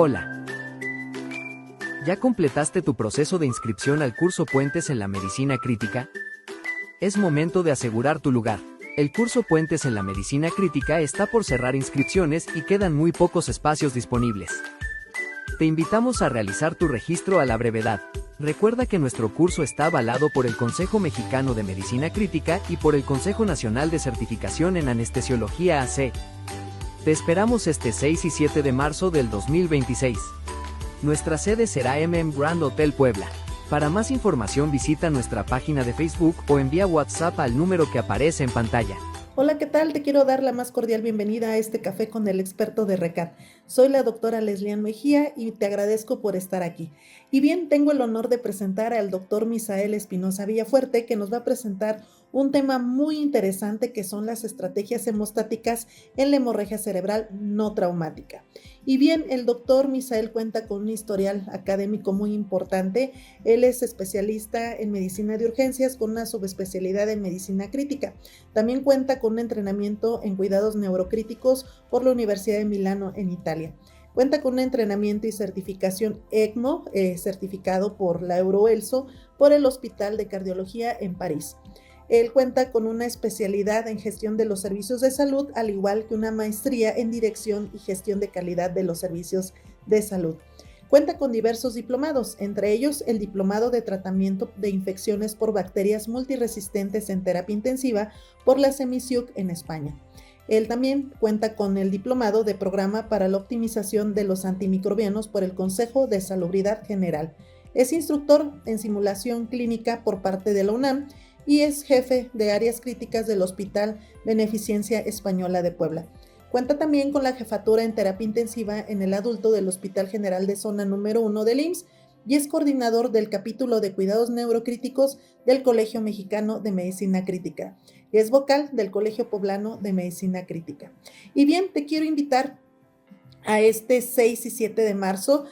Hola. ¿Ya completaste tu proceso de inscripción al curso Puentes en la Medicina Crítica? Es momento de asegurar tu lugar. El curso Puentes en la Medicina Crítica está por cerrar inscripciones y quedan muy pocos espacios disponibles. Te invitamos a realizar tu registro a la brevedad. Recuerda que nuestro curso está avalado por el Consejo Mexicano de Medicina Crítica y por el Consejo Nacional de Certificación en Anestesiología AC. Te esperamos este 6 y 7 de marzo del 2026. Nuestra sede será Grand Hotel Puebla. Para más información visita nuestra página de Facebook o envía WhatsApp al número que aparece en pantalla. Hola, ¿qué tal? Te quiero dar la más cordial bienvenida a este café con el experto de RECAD. Soy la doctora Leslian Mejía y te agradezco por estar aquí. Y bien, tengo el honor de presentar al doctor Misael Espinosa Villafuerte, que nos va a presentar un tema muy interesante que son las estrategias hemostáticas en la hemorragia cerebral no traumática. Y bien, el doctor Misael cuenta con un historial académico muy importante. Él es especialista en medicina de urgencias con una subespecialidad en medicina crítica. También cuenta con un entrenamiento en cuidados neurocríticos por la Universidad de Milano en Italia. Cuenta con un entrenamiento y certificación ECMO, certificado por la Euroelso, por el Hospital de Cardiología en París. Él cuenta con una especialidad en gestión de los servicios de salud, al igual que una maestría en dirección y gestión de calidad de los servicios de salud. Cuenta con diversos diplomados, entre ellos el diplomado de tratamiento de infecciones por bacterias multiresistentes en terapia intensiva por la CEMISIUC en España. Él también cuenta con el diplomado de programa para la optimización de los antimicrobianos por el Consejo de Salubridad General. Es instructor en simulación clínica por parte de la UNAM y es jefe de áreas críticas del Hospital Beneficencia Española de Puebla. Cuenta también con la jefatura en terapia intensiva en el adulto del Hospital General de Zona número 1 del IMSS y es coordinador del capítulo de cuidados neurocríticos del Colegio Mexicano de Medicina Crítica. Es vocal del Colegio Poblano de Medicina Crítica. Y bien, te quiero invitar a este 6 y 7 de marzo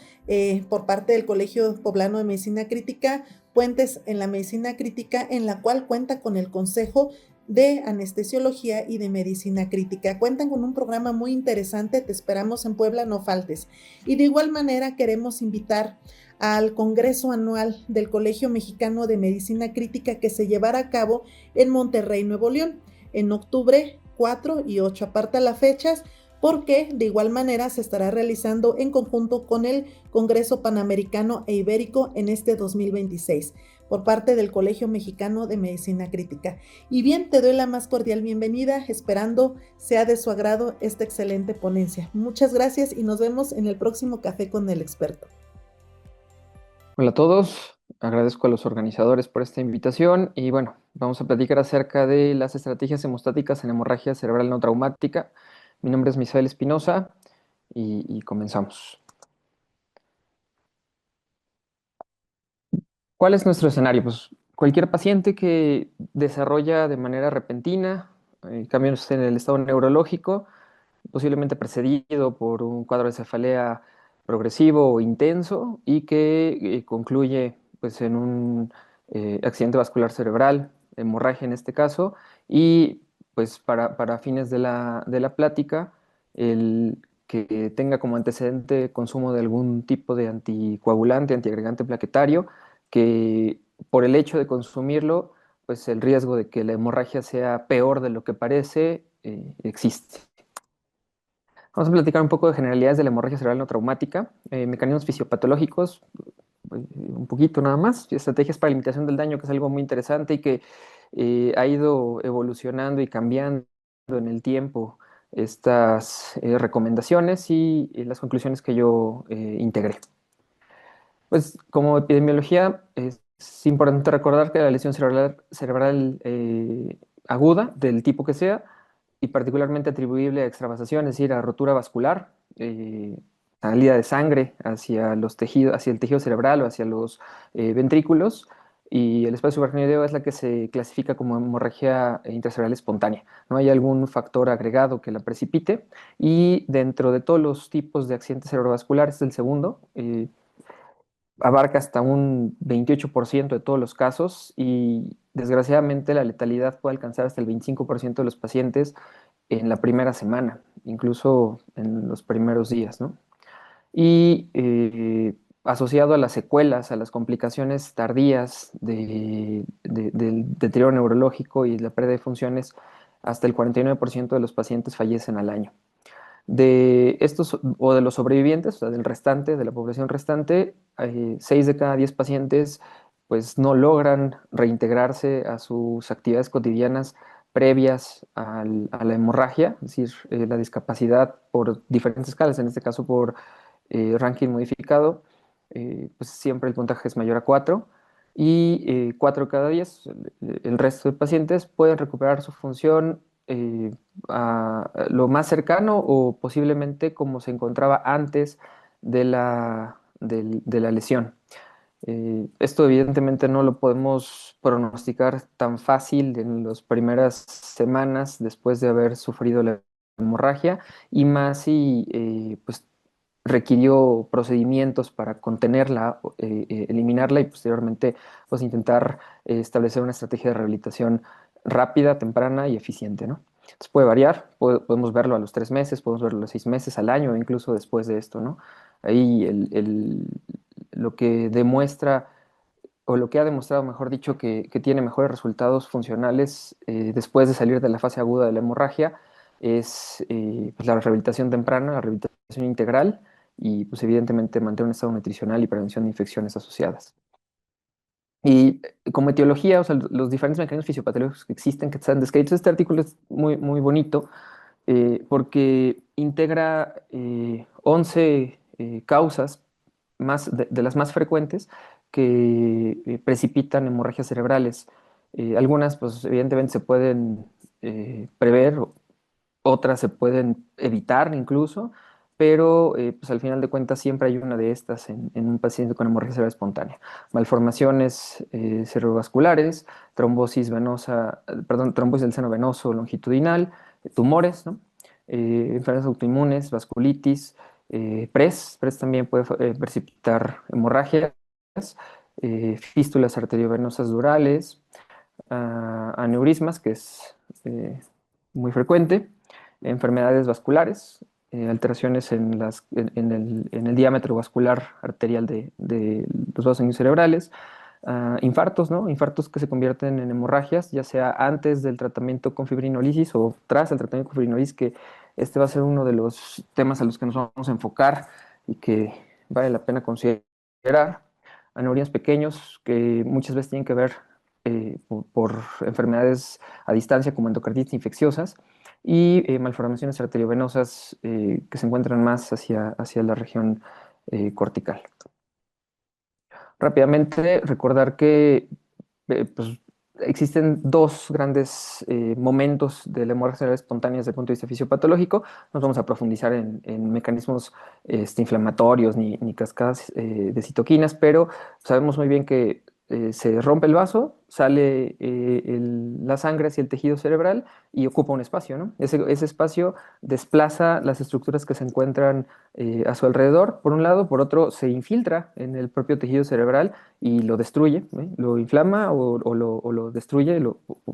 por parte del Colegio Poblano de Medicina Crítica, Puentes en la Medicina Crítica, en la cual cuenta con el Consejo de Anestesiología y de Medicina Crítica. Cuentan con un programa muy interesante, te esperamos en Puebla, no faltes. Y de igual manera queremos invitar al Congreso Anual del Colegio Mexicano de Medicina Crítica que se llevará a cabo en Monterrey, Nuevo León, en octubre 4 y 8. Aparta las fechas porque de igual manera se estará realizando en conjunto con el Congreso Panamericano e Ibérico en este 2026 por parte del Colegio Mexicano de Medicina Crítica. Y bien, te doy la más cordial bienvenida, esperando sea de su agrado esta excelente ponencia. Muchas gracias y nos vemos en el próximo Café con el Experto. Hola a todos, agradezco a los organizadores por esta invitación y bueno, vamos a platicar acerca de las estrategias hemostáticas en hemorragia cerebral no traumática. Mi nombre es Misael Espinosa y comenzamos. ¿Cuál es nuestro escenario? Pues cualquier paciente que desarrolla de manera repentina cambios en el estado neurológico, posiblemente precedido por un cuadro de cefalea progresivo o intenso y que concluye pues, en un accidente vascular cerebral, hemorragia en este caso, y pues para fines de la plática, el que tenga como antecedente consumo de algún tipo de anticoagulante, antiagregante plaquetario, que por el hecho de consumirlo, pues el riesgo de que la hemorragia sea peor de lo que parece existe. Vamos a platicar un poco de generalidades de la hemorragia cerebral no traumática, mecanismos fisiopatológicos, un poquito nada más, y estrategias para limitación del daño, que es algo muy interesante y que ha ido evolucionando y cambiando en el tiempo estas recomendaciones y las conclusiones que yo integré. Pues como epidemiología es importante recordar que la lesión cerebral aguda, del tipo que sea, y particularmente atribuible a extravasación, es decir, a rotura vascular, salida de sangre hacia los tejidos, hacia el tejido cerebral o hacia los ventrículos, y el espacio subaracnoideo es la que se clasifica como hemorragia intracerebral espontánea. No hay algún factor agregado que la precipite, y dentro de todos los tipos de accidentes cerebrovasculares, es el segundo. Abarca hasta un 28% de todos los casos y desgraciadamente la letalidad puede alcanzar hasta el 25% de los pacientes en la primera semana, incluso en los primeros días, ¿no? y asociado a las secuelas, a las complicaciones tardías del deterioro neurológico y la pérdida de funciones, hasta el 49% de los pacientes fallecen al año. De estos o de los sobrevivientes, o sea, del restante, de la población restante, 6 de cada 10 pacientes pues no logran reintegrarse a sus actividades cotidianas previas a la hemorragia, es decir, la discapacidad por diferentes escalas, en este caso por ranking modificado, pues siempre el puntaje es mayor a 4 y 4 de cada 10, el resto de pacientes pueden recuperar su función a lo más cercano o posiblemente como se encontraba antes de la lesión. Esto evidentemente no lo podemos pronosticar tan fácil en las primeras semanas después de haber sufrido la hemorragia y más si pues, requirió procedimientos para contenerla, eliminarla y posteriormente pues, intentar establecer una estrategia de rehabilitación rápida, temprana y eficiente, ¿no? Entonces puede variar, podemos verlo a los 3 meses, podemos verlo a los 6 meses, al año, incluso después de esto, ¿no? Ahí lo que demuestra, o lo que ha demostrado, mejor dicho, que tiene mejores resultados funcionales después de salir de la fase aguda de la hemorragia, es pues la rehabilitación temprana, la rehabilitación integral y pues evidentemente mantener un estado nutricional y prevención de infecciones asociadas. Y como etiología, o sea, los diferentes mecanismos fisiopatológicos que existen, que están descritos, este artículo es muy, muy bonito porque integra 11 causas de las más frecuentes que precipitan hemorragias cerebrales. Algunas, pues evidentemente se pueden prever, otras se pueden evitar incluso, pero pues al final de cuentas siempre hay una de estas en un paciente con hemorragia cerebral espontánea. Malformaciones cerebrovasculares, trombosis venosa, perdón, trombosis del seno venoso longitudinal, tumores, ¿no? Enfermedades autoinmunes, vasculitis, PRES también puede precipitar hemorragias, fístulas arteriovenosas durales, aneurismas, que es muy frecuente, enfermedades vasculares, alteraciones en el diámetro vascular arterial de los vasos sanguíneos cerebrales, infartos, ¿no? Infartos que se convierten en hemorragias, ya sea antes del tratamiento con fibrinolisis o tras el tratamiento con fibrinolisis, que este va a ser uno de los temas a los que nos vamos a enfocar y que vale la pena considerar. Aneurismas pequeños que muchas veces tienen que ver por enfermedades a distancia como endocarditis infecciosas y malformaciones arteriovenosas que se encuentran más hacia la región cortical. Rápidamente, recordar que pues, existen dos grandes momentos de la hemorragia cerebral espontánea desde el punto de vista fisiopatológico. No vamos a profundizar en mecanismos inflamatorios ni cascadas de citoquinas, pero sabemos muy bien que se rompe el vaso, sale la sangre hacia el tejido cerebral y ocupa un espacio, ¿no? Ese espacio desplaza las estructuras que se encuentran a su alrededor, por un lado, por otro, se infiltra en el propio tejido cerebral y lo destruye, ¿eh? Lo inflama o lo destruye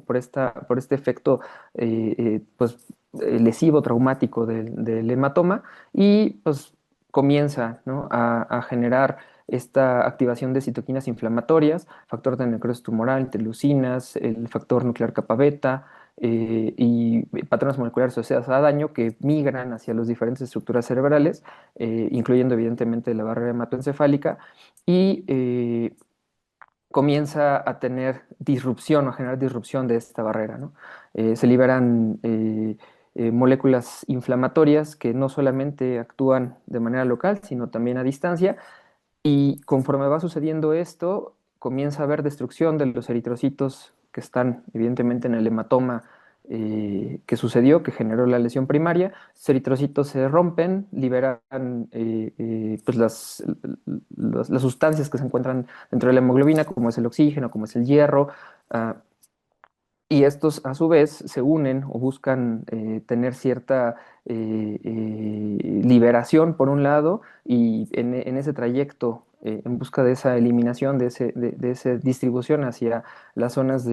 por este efecto pues, lesivo, traumático del hematoma y pues comienza, ¿no? a generar esta activación de citoquinas inflamatorias, factor de necrosis tumoral, interleucinas, el factor nuclear kappa beta, y patrones moleculares asociados a daño que migran hacia las diferentes estructuras cerebrales, incluyendo evidentemente la barrera hematoencefálica, y comienza a tener disrupción o a generar disrupción de esta barrera, ¿no? Se liberan moléculas inflamatorias que no solamente actúan de manera local, sino también a distancia, y conforme va sucediendo esto, comienza a haber destrucción de los eritrocitos que están evidentemente en el hematoma que sucedió, que generó la lesión primaria. Los eritrocitos se rompen, liberan pues las sustancias que se encuentran dentro de la hemoglobina, como es el oxígeno, como es el hierro, y estos a su vez se unen o buscan tener cierta liberación por un lado y en ese trayecto en busca de esa eliminación, de esa distribución hacia las zonas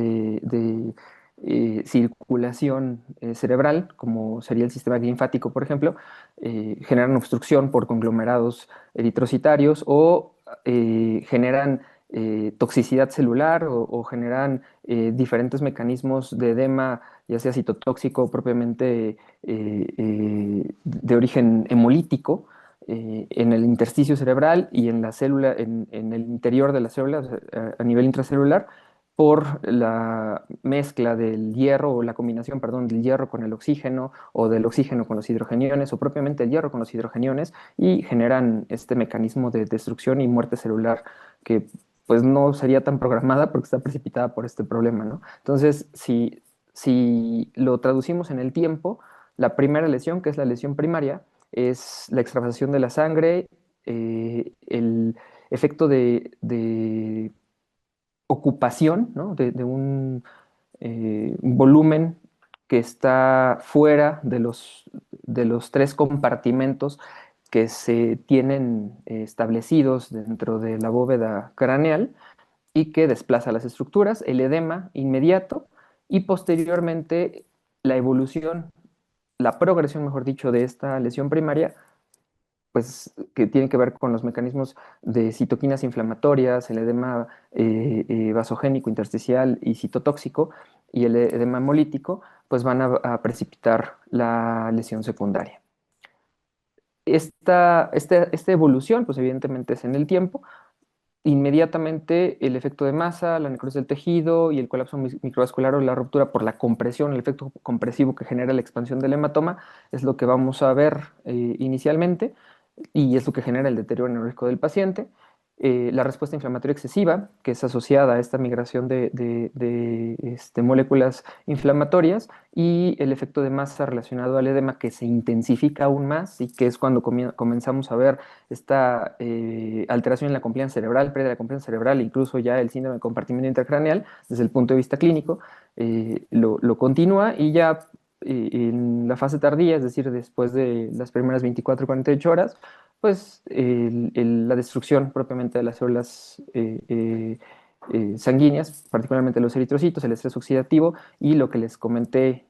circulación cerebral, como sería el sistema linfático, por ejemplo, generan obstrucción por conglomerados eritrocitarios o generan toxicidad celular o generan diferentes mecanismos de edema, ya sea citotóxico o propiamente de origen hemolítico, en el intersticio cerebral y en la célula, en el interior de la célula, o sea, a nivel intracelular, por la mezcla del hierro o la combinación, perdón, del hierro con el oxígeno o del oxígeno con los hidrogeniones o propiamente el hierro con los hidrogeniones y generan este mecanismo de destrucción y muerte celular que pues no sería tan programada porque está precipitada por este problema, ¿no? Entonces, si lo traducimos en el tiempo, la primera lesión, que es la lesión primaria, es la extravasación de la sangre, el efecto de ocupación, ¿no? de un volumen que está fuera de los tres compartimentos que se tienen establecidos dentro de la bóveda craneal y que desplaza las estructuras, el edema inmediato y posteriormente la evolución, la progresión, mejor dicho, de esta lesión primaria pues, que tienen que ver con los mecanismos de citoquinas inflamatorias, el edema vasogénico intersticial y citotóxico y el edema hemolítico, pues van a precipitar la lesión secundaria. Esta evolución, pues evidentemente es en el tiempo. Inmediatamente el efecto de masa, la necrosis del tejido y el colapso microvascular o la ruptura por la compresión, el efecto compresivo que genera la expansión del hematoma, es lo que vamos a ver inicialmente y es lo que genera el deterioro neurológico del paciente. La respuesta inflamatoria excesiva, que es asociada a esta migración de moléculas inflamatorias, y el efecto de masa relacionado al edema que se intensifica aún más y que es cuando comenzamos a ver esta alteración en la compliance cerebral, pérdida de la compliance cerebral, incluso ya el síndrome de compartimiento intracraneal, desde el punto de vista clínico, lo continúa y ya en la fase tardía, es decir, después de las primeras 24 o 48 horas, pues la destrucción propiamente de las células sanguíneas, particularmente los eritrocitos, el estrés oxidativo y lo que les comenté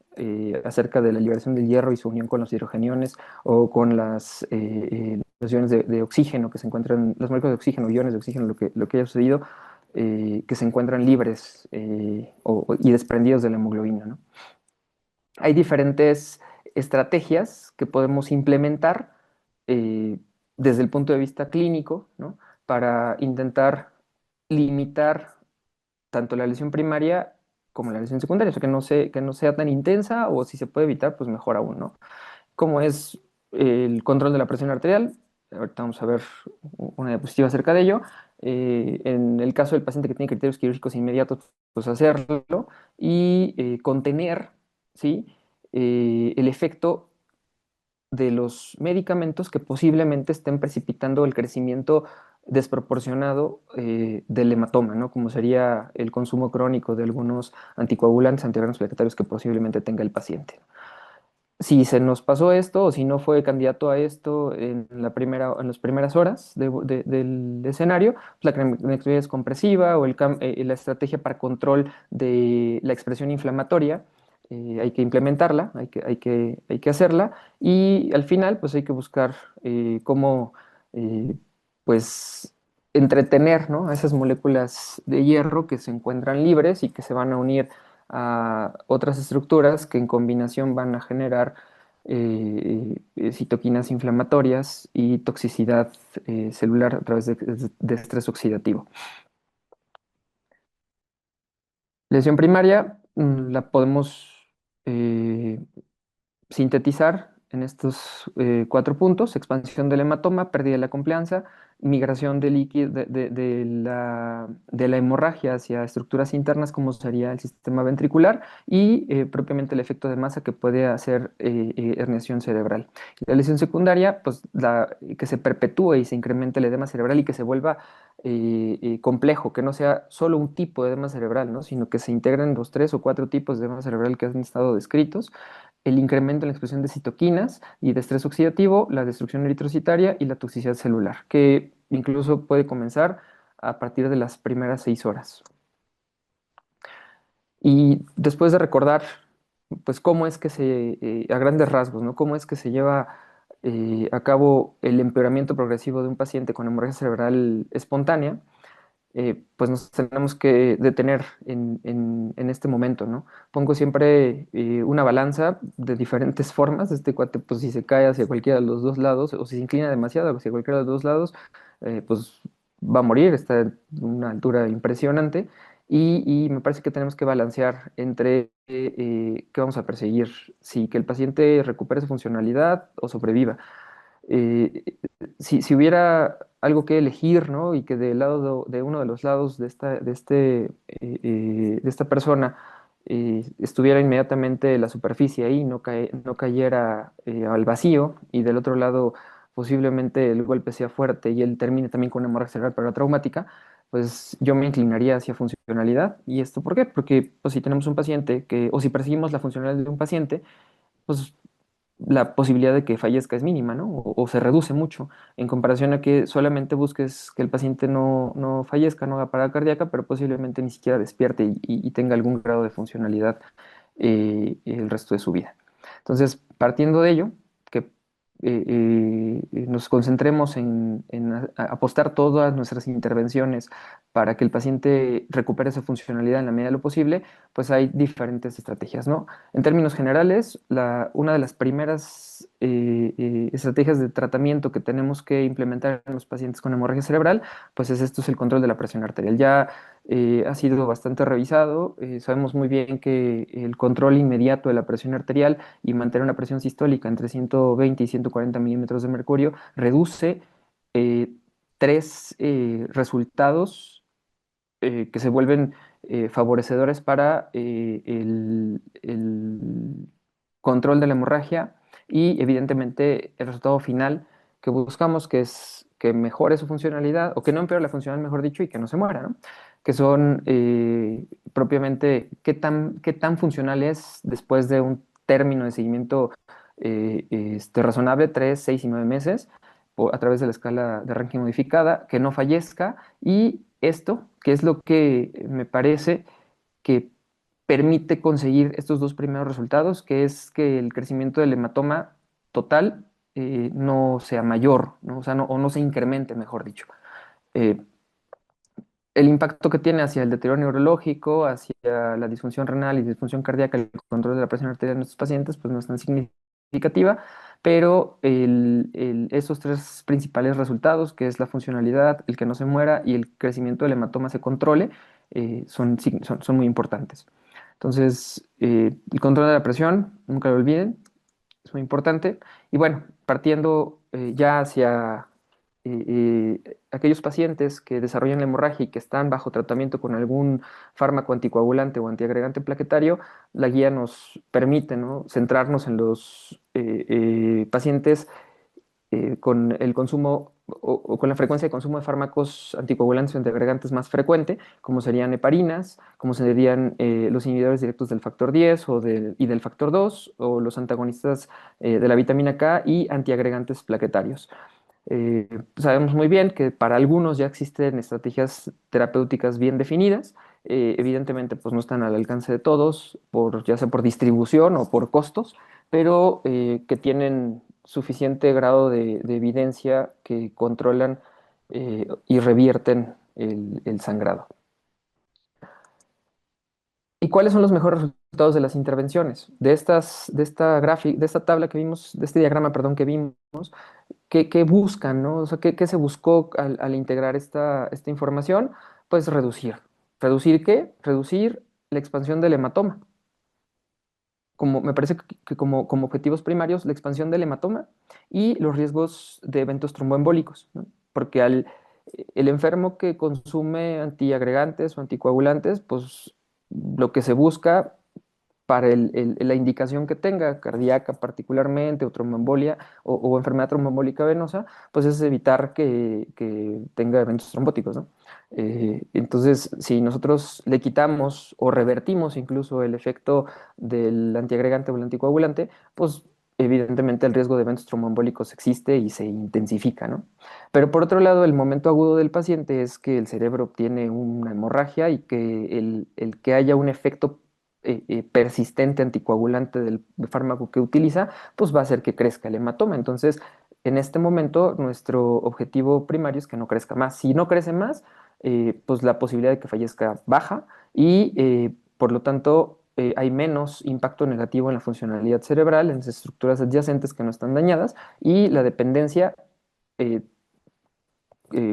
acerca de la liberación del hierro y su unión con los hidrogeniones o con los iones de oxígeno que se encuentran, las moléculas de oxígeno, iones de oxígeno, lo que haya sucedido, que se encuentran libres y desprendidos de la hemoglobina, ¿no? Hay diferentes estrategias que podemos implementar eh, desde el punto de vista clínico, ¿no? Para intentar limitar tanto la lesión primaria como la lesión secundaria, o sea, que no sea tan intensa o si se puede evitar, pues mejor aún, ¿no? Como es el control de la presión arterial, ahorita vamos a ver una diapositiva acerca de ello. En el caso del paciente que tiene criterios quirúrgicos inmediatos, pues hacerlo y contener, ¿sí? El efecto de los medicamentos que posiblemente estén precipitando el crecimiento desproporcionado del hematoma, ¿no? Como sería el consumo crónico de algunos anticoagulantes, antigramos plaquetarios que posiblemente tenga el paciente. Si se nos pasó esto o si no fue candidato a esto en las primeras horas del escenario, pues la craniometría es compresiva o la estrategia para control de la expresión inflamatoria, hay que implementarla, hay que hacerla y al final pues hay que buscar cómo eh, pues entretener, ¿no? A esas moléculas de hierro que se encuentran libres y que se van a unir a otras estructuras que en combinación van a generar citoquinas inflamatorias y toxicidad celular a través de estrés oxidativo. Lesión primaria la podemos eh, sintetizar en estos cuatro puntos: expansión del hematoma, pérdida de la complianza, migración de líquido de la hemorragia hacia estructuras internas como sería el sistema ventricular y propiamente el efecto de masa que puede hacer herniación cerebral. La lesión secundaria, pues que se perpetúe y se incremente el edema cerebral y que se vuelva complejo, que no sea solo un tipo de edema cerebral, ¿no? Sino que se integren los tres o cuatro tipos de edema cerebral que han estado descritos, el incremento en la expresión de citoquinas y de estrés oxidativo, la destrucción eritrocitaria y la toxicidad celular, que incluso puede comenzar a partir de las primeras 6 horas. Y después de recordar, pues, cómo es que a grandes rasgos, ¿no? Cómo es que se lleva a cabo el empeoramiento progresivo de un paciente con hemorragia cerebral espontánea, pues nos tenemos que detener en este momento, ¿no? Pongo siempre una balanza de diferentes formas. Este cuate, pues si se cae hacia cualquiera de los dos lados, o si se inclina demasiado hacia cualquiera de los dos lados, pues va a morir, está en una altura impresionante. Y me parece que tenemos que balancear entre qué vamos a perseguir, si que el paciente recupere su funcionalidad o sobreviva. eh, si hubiera algo que elegir, ¿no? Y que del lado de uno de los lados de esta persona estuviera inmediatamente la superficie ahí, no cayera al vacío, y del otro lado posiblemente el golpe sea fuerte y él termine también con una hemorragia cerebral pero traumática, pues yo me inclinaría hacia funcionalidad. ¿Y esto por qué? Porque pues, si tenemos un paciente o si perseguimos la funcionalidad de un paciente, pues la posibilidad de que fallezca es mínima, ¿no? O se reduce mucho en comparación a que solamente busques que el paciente no fallezca, no haga parada cardíaca, pero posiblemente ni siquiera despierte y tenga algún grado de funcionalidad el resto de su vida. Entonces, partiendo de ello, que nos concentremos en apostar todas nuestras intervenciones para que el paciente recupere su funcionalidad en la medida de lo posible, pues hay diferentes estrategias, ¿no? En términos generales, una de las primeras estrategias de tratamiento que tenemos que implementar en los pacientes con hemorragia cerebral, pues es el control de la presión arterial. Ya ha sido bastante revisado, sabemos muy bien que el control inmediato de la presión arterial y mantener una presión sistólica entre 120 y 140 milímetros de mercurio reduce eh, tres resultados que se vuelven favorecedores para el control de la hemorragia y evidentemente el resultado final que buscamos, que es que mejore su funcionalidad o que no empeore la funcionalidad, mejor dicho, y que no se muera, ¿no? Que son propiamente qué tan funcional es después de un término de seguimiento razonable, 3, 6 y 9 meses, a través de la escala de ranking modificada, que no fallezca. Y esto, que es lo que me parece que permite conseguir estos dos primeros resultados, que es que el crecimiento del hematoma total no sea mayor, ¿no? O sea, o no se incremente, mejor dicho. Eh, el impacto que tiene hacia el deterioro neurológico, hacia la disfunción renal y disfunción cardíaca, el control de la presión arterial en estos pacientes, pues no es tan significativa, pero esos tres principales resultados, que es la funcionalidad, el que no se muera y el crecimiento del hematoma se controle, son muy importantes. Entonces, el control de la presión, nunca lo olviden, es muy importante. Y bueno, partiendo ya hacia aquellos pacientes que desarrollan la hemorragia y que están bajo tratamiento con algún fármaco anticoagulante o antiagregante plaquetario, la guía nos permite, ¿no?, centrarnos en los pacientes con el consumo o con la frecuencia de consumo de fármacos anticoagulantes o antiagregantes más frecuente, como serían heparinas, como serían los inhibidores directos del factor 10 y del factor 2, o los antagonistas de la vitamina K y antiagregantes plaquetarios. Sabemos muy bien que para algunos ya existen estrategias terapéuticas bien definidas. Evidentemente, pues no están al alcance de todos, ya sea por distribución o por costos, pero que tienen suficiente grado de evidencia que controlan y revierten el sangrado. ¿Y cuáles son los mejores resultados de las intervenciones? De esta tabla que vimos, de este diagrama, perdón, que vimos, ¿qué buscan, ¿no? O sea, ¿qué se buscó al integrar esta información? Pues reducir. ¿Reducir qué? Reducir la expansión del hematoma. Me parece que como objetivos primarios, la expansión del hematoma y los riesgos de eventos tromboembólicos, ¿no? Porque el enfermo que consume antiagregantes o anticoagulantes, pues lo que se busca para la indicación que tenga, cardíaca particularmente, o tromboembolia, o enfermedad tromboembólica venosa, pues es evitar que tenga eventos trombóticos, ¿no? Entonces, si nosotros le quitamos o revertimos incluso el efecto del antiagregante o el anticoagulante, pues evidentemente el riesgo de eventos tromboembólicos existe y se intensifica, ¿no? Pero por otro lado, el momento agudo del paciente es que el cerebro tiene una hemorragia y que el que haya un efecto persistente anticoagulante del fármaco que utiliza, pues va a hacer que crezca el hematoma. Entonces, en este momento, nuestro objetivo primario es que no crezca más. Si no crece más, pues la posibilidad de que fallezca baja y, por lo tanto, hay menos impacto negativo en la funcionalidad cerebral, en las estructuras adyacentes que no están dañadas, y la dependencia eh,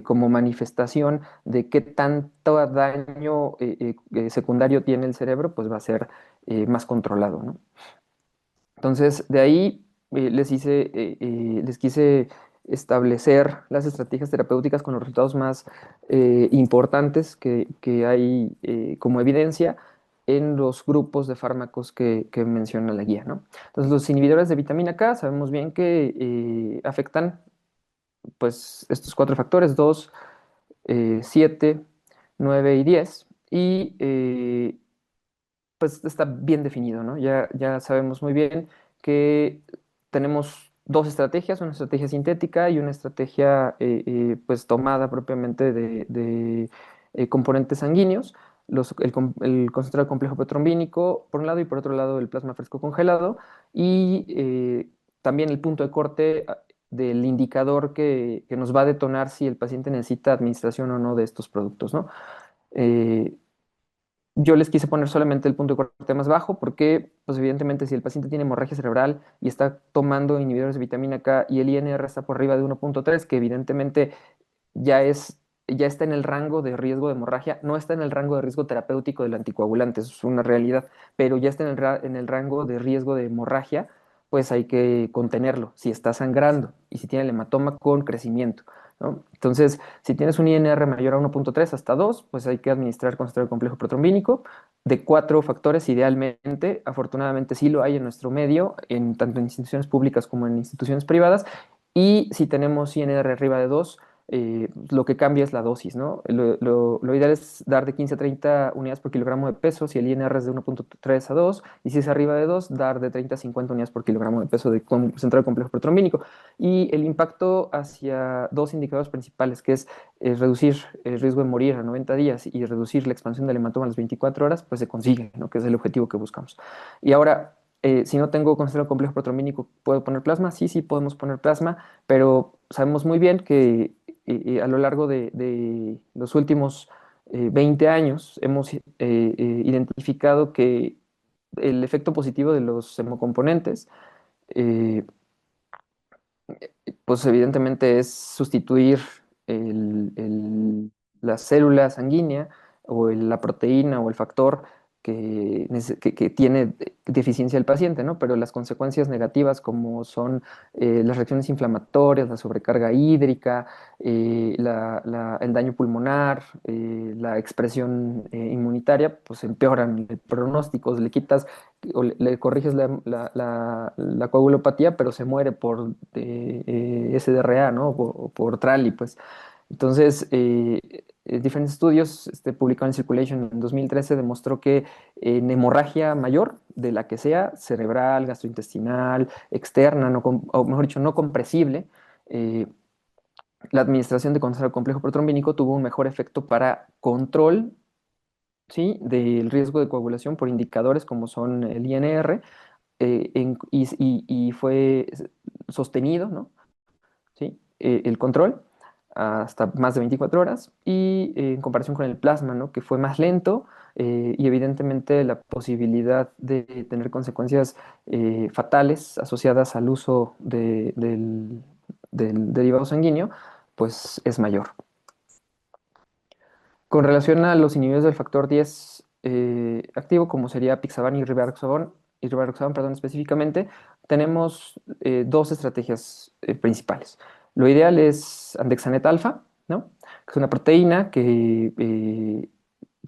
como manifestación de qué tanto daño secundario tiene el cerebro, pues va a ser más controlado, ¿no? Entonces, de ahí les quise establecer las estrategias terapéuticas con los resultados más importantes que hay como evidencia en los grupos de fármacos que menciona la guía, ¿no? Entonces, los inhibidores de vitamina K sabemos bien que afectan pues estos cuatro factores: 2, 7, 9 y 10. Y pues está bien definido, ¿no? Ya sabemos muy bien que tenemos dos estrategias: una estrategia sintética y una estrategia pues tomada propiamente de componentes sanguíneos, el concentrado complejo protrombínico por un lado, y por otro lado el plasma fresco congelado, y también el punto de corte del indicador que nos va a detonar si el paciente necesita administración o no de estos productos, ¿no? Eh, yo les quise poner solamente el punto de corte más bajo porque, pues evidentemente, si el paciente tiene hemorragia cerebral y está tomando inhibidores de vitamina K y el INR está por arriba de 1.3, que evidentemente ya está en el rango de riesgo de hemorragia, no está en el rango de riesgo terapéutico del anticoagulante, eso es una realidad, pero ya está en el rango de riesgo de hemorragia, pues hay que contenerlo si está sangrando y si tiene el hematoma con crecimiento, ¿no? Entonces, si tienes un INR mayor a 1.3 hasta 2, pues hay que administrar concentrado complejo protrombínico de cuatro factores idealmente. Afortunadamente sí lo hay en nuestro medio, tanto en instituciones públicas como en instituciones privadas. Y si tenemos INR arriba de 2, lo que cambia es la dosis, ¿no? Lo ideal es dar de 15 a 30 unidades por kilogramo de peso si el INR es de 1.3 a 2, y si es arriba de 2, dar de 30 a 50 unidades por kilogramo de peso de concentrado complejo protrombínico. Y el impacto hacia dos indicadores principales, que es reducir el riesgo de morir a 90 días y reducir la expansión del hematoma a las 24 horas, pues se consigue, ¿no? Que es el objetivo que buscamos. Y ahora, si no tengo concentrado complejo protrombínico, ¿puedo poner plasma? Sí, sí, podemos poner plasma, pero sabemos muy bien que a lo largo de los últimos 20 años hemos identificado que el efecto positivo de los hemocomponentes, eh, pues evidentemente es sustituir la célula sanguínea o la proteína o el factor que tiene deficiencia el paciente, ¿no? Pero las consecuencias negativas, como son las reacciones inflamatorias, la sobrecarga hídrica, el daño pulmonar, la expresión inmunitaria, pues empeoran el pronóstico. Le quitas o le corriges la coagulopatía, pero se muere por SDRA, ¿no? O por TRALI, pues. Entonces, diferentes estudios publicados en Circulation en 2013 demostró que en hemorragia mayor, de la que sea, cerebral, gastrointestinal, externa, o mejor dicho, no compresible, eh, la administración de concentrado complejo protrombínico tuvo un mejor efecto para control, ¿sí?, del riesgo de coagulación por indicadores como son el INR, y fue sostenido, ¿no? ¿Sí? El control hasta más de 24 horas, y en comparación con el plasma, ¿no? Que fue más lento, y evidentemente la posibilidad de tener consecuencias fatales asociadas al uso del derivado sanguíneo, pues es mayor. Con relación a los inhibidores del factor 10 activo, como sería Pixaban y rivaroxaban, perdón, específicamente, tenemos dos estrategias principales. Lo ideal es andexanet alfa, ¿no? Que es una proteína que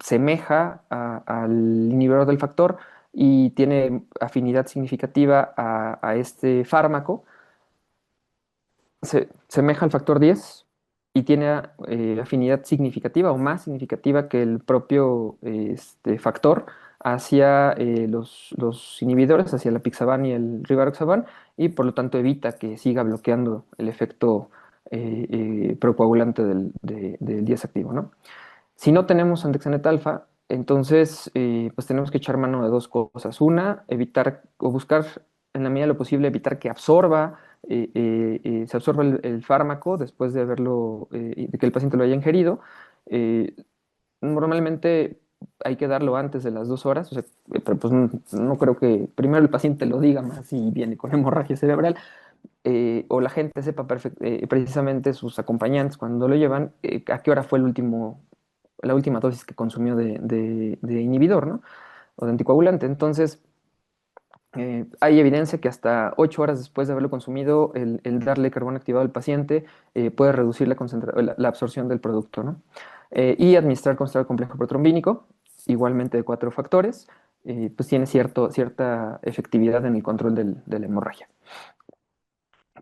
semeja al inhibidor del factor y tiene afinidad significativa a este fármaco. Se semeja al factor 10 y tiene afinidad significativa o más significativa que el propio factor hacia los inhibidores, hacia la Pixaban y el Rivaroxaban, y por lo tanto evita que siga bloqueando el efecto procoagulante del 10 activo, ¿no? Si no tenemos andexanet alfa, Entonces, pues tenemos que echar mano de dos cosas. Una, evitar o buscar, en la medida de lo posible, evitar que se absorba el fármaco después de de que el paciente lo haya ingerido. Eh, Normalmente hay que darlo antes de las 2 horas, o sea, pero pues no creo que primero el paciente lo diga más si viene con hemorragia cerebral, o la gente sepa precisamente sus acompañantes cuando lo llevan, a qué hora fue la última dosis que consumió de inhibidor, ¿no? O de anticoagulante. Entonces, hay evidencia que hasta 8 horas después de haberlo consumido, el darle carbón activado al paciente puede reducir la absorción del producto, ¿no? Y administrar concentrado complejo protrombínico, igualmente de 4 factores, pues tiene cierta efectividad en el control de la hemorragia.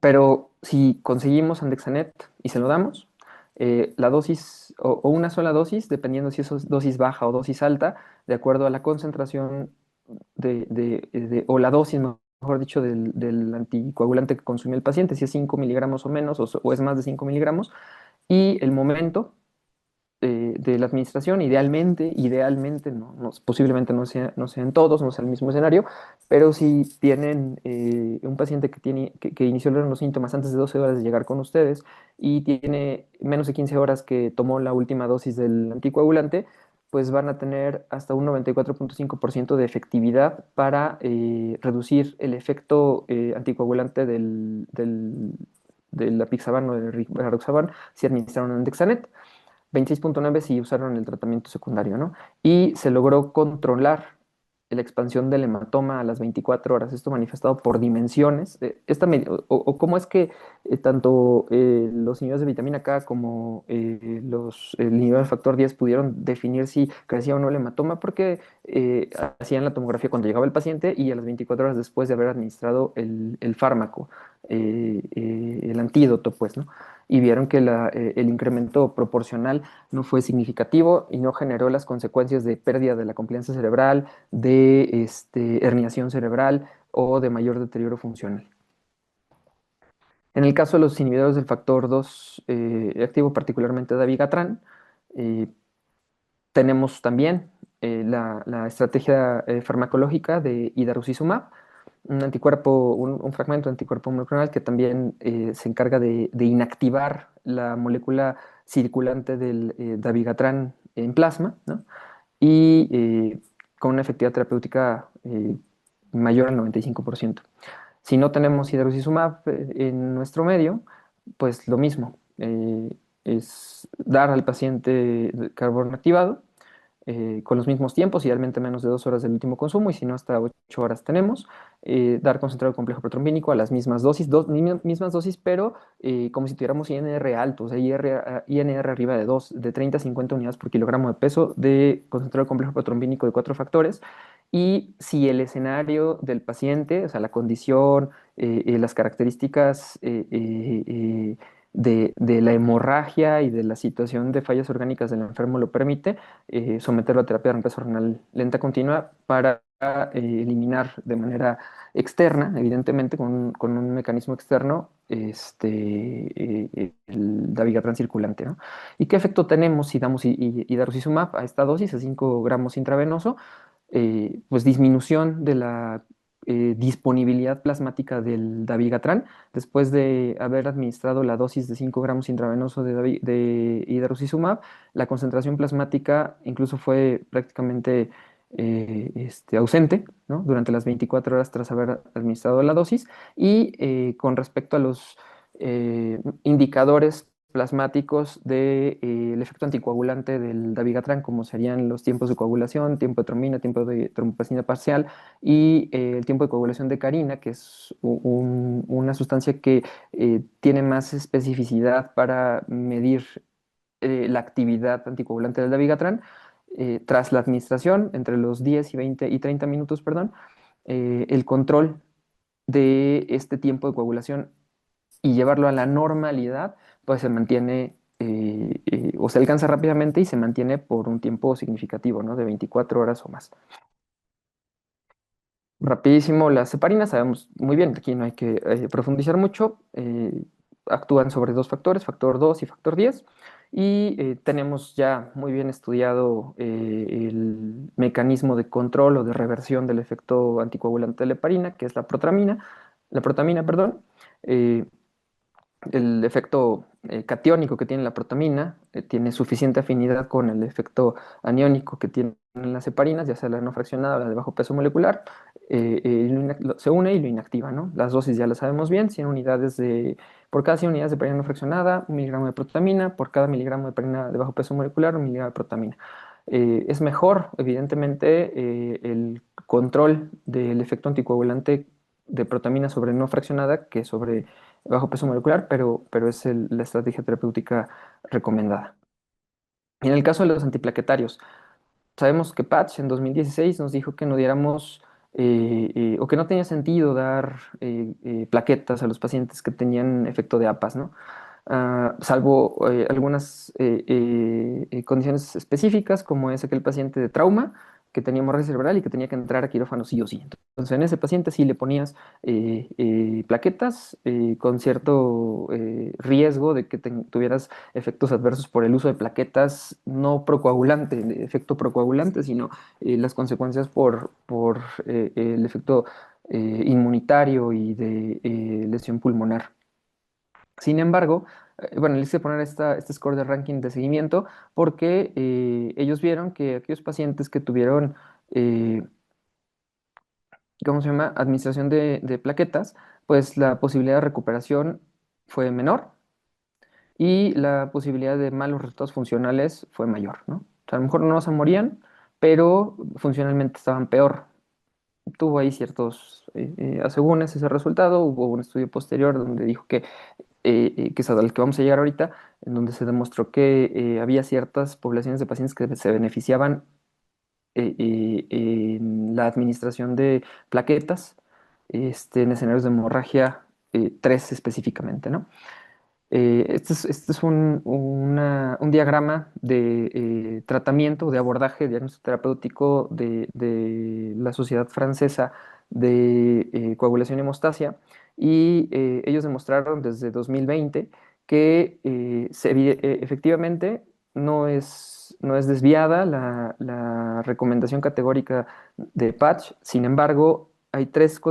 Pero si conseguimos Andexanet y se lo damos, la dosis o una sola dosis, dependiendo si es dosis baja o dosis alta, de acuerdo a la concentración o la dosis, mejor dicho, del anticoagulante que consumió el paciente, si es 5 miligramos o menos, o es más de 5 miligramos, y el momento de la administración, idealmente, posiblemente no sea en todos, no sea el mismo escenario, pero si tienen un paciente que inició los síntomas antes de 12 horas de llegar con ustedes y tiene menos de 15 horas que tomó la última dosis del anticoagulante, pues van a tener hasta un 94.5% de efectividad para reducir el efecto anticoagulante del apixaban o del rivaroxaban si administraron Andexanet. 26.9 si usaron el tratamiento secundario, ¿no? Y se logró controlar la expansión del hematoma a las 24 horas, esto manifestado por dimensiones. O cómo es que tanto los inhibidores de vitamina K como el inhibidor del factor 10 pudieron definir si crecía o no el hematoma, porque hacían la tomografía cuando llegaba el paciente y a las 24 horas después de haber administrado el fármaco, el antídoto, pues, ¿no? Y vieron que el incremento proporcional no fue significativo y no generó las consecuencias de pérdida de la compliance cerebral, de herniación cerebral o de mayor deterioro funcional. En el caso de los inhibidores del factor 2 activo, particularmente dabigatran, eh, tenemos también la estrategia farmacológica de idarucizumab, un fragmento de anticuerpo monoclonal que también se encarga de inactivar la molécula circulante del dabigatran en plasma, ¿no? Y con una efectividad terapéutica mayor al 95%. Si no tenemos hidroxizumab en nuestro medio, pues lo mismo, es dar al paciente carbón activado con los mismos tiempos, idealmente menos de 2 horas del último consumo, y si no, hasta 8 horas tenemos. Dar concentrado complejo protrombínico a las mismas dosis, mismas dosis, pero como si tuviéramos INR alto, o sea, INR arriba de 30 a 50 unidades por kilogramo de peso de concentrado complejo protrombínico de 4 factores. Y si el escenario del paciente, o sea, la condición, las características de la hemorragia y de la situación de fallas orgánicas del enfermo lo permite, someterlo a terapia de reemplazo renal lenta continua para eliminar de manera externa, evidentemente con un mecanismo externo, el dabigatran circulante, ¿no? ¿Y qué efecto tenemos si damos idarucizumab a esta dosis, a 5 gramos intravenoso? Pues disminución de la disponibilidad plasmática del dabigatran después de haber administrado la dosis de 5 gramos intravenoso de idarucizumab. La concentración plasmática incluso fue prácticamente ausente, ¿no? Durante las 24 horas tras haber administrado la dosis. Y con respecto a los indicadores plasmáticos del efecto anticoagulante del dabigatran, como serían los tiempos de coagulación, tiempo de trombina, tiempo de tromboplastina parcial y el tiempo de coagulación de carina, que es una sustancia que tiene más especificidad para medir la actividad anticoagulante del dabigatran. Tras la administración, entre los 10 y 20 y 30 minutos, perdón, el control de este tiempo de coagulación y llevarlo a la normalidad, pues se mantiene o se alcanza rápidamente y se mantiene por un tiempo significativo, ¿no? De 24 horas o más. Rapidísimo, las heparinas, sabemos muy bien, aquí no hay que profundizar mucho, actúan sobre dos factores, factor 2 y factor 10, y tenemos ya muy bien estudiado el mecanismo de control o de reversión del efecto anticoagulante de la heparina, que es la protamina, perdón. Eh, el efecto catiónico que tiene la protamina tiene suficiente afinidad con el efecto aniónico que tienen las heparinas, ya sea la no fraccionada o la de bajo peso molecular, se une y lo inactiva, ¿no? Las dosis ya las sabemos bien, 100 unidades por cada 100 unidades de heparina no fraccionada, 1 miligramo de protamina, por cada miligramo de heparina de bajo peso molecular, 1 miligramo de protamina. Es mejor, evidentemente, el control del efecto anticoagulante de protamina sobre no fraccionada que sobre bajo peso molecular, pero es la estrategia terapéutica recomendada. Y en el caso de los antiplaquetarios, sabemos que Patch en 2016 nos dijo que no diéramos o que no tenía sentido dar plaquetas a los pacientes que tenían efecto de APAS, ¿no? Salvo algunas condiciones específicas, como es aquel paciente de trauma que tenía hemorragia cerebral y que tenía que entrar a quirófano sí o sí. Entonces, en ese paciente sí le ponías plaquetas con cierto riesgo de que tuvieras efectos adversos por el uso de plaquetas no procoagulante, de efecto procoagulante, sino las consecuencias por el efecto inmunitario y de lesión pulmonar. Sin embargo, bueno, les hice poner este score de ranking de seguimiento porque ellos vieron que aquellos pacientes que tuvieron, eh, ¿cómo se llama?, administración de plaquetas, pues la posibilidad de recuperación fue menor y la posibilidad de malos resultados funcionales fue mayor, ¿no? O sea, a lo mejor no se morían, pero funcionalmente estaban peor. Tuvo ahí ciertos asegúnes ese resultado. Hubo un estudio posterior donde dijo que es al que vamos a llegar ahorita, en donde se demostró que había ciertas poblaciones de pacientes que se beneficiaban en la administración de plaquetas en escenarios de hemorragia 3 específicamente, ¿no? Este es un diagrama de tratamiento, de abordaje diagnóstico terapéutico de la Sociedad Francesa de Coagulación y Hemostasia, y ellos demostraron desde 2020 que efectivamente no es desviada la recomendación categórica de Patch. Sin embargo, hay tres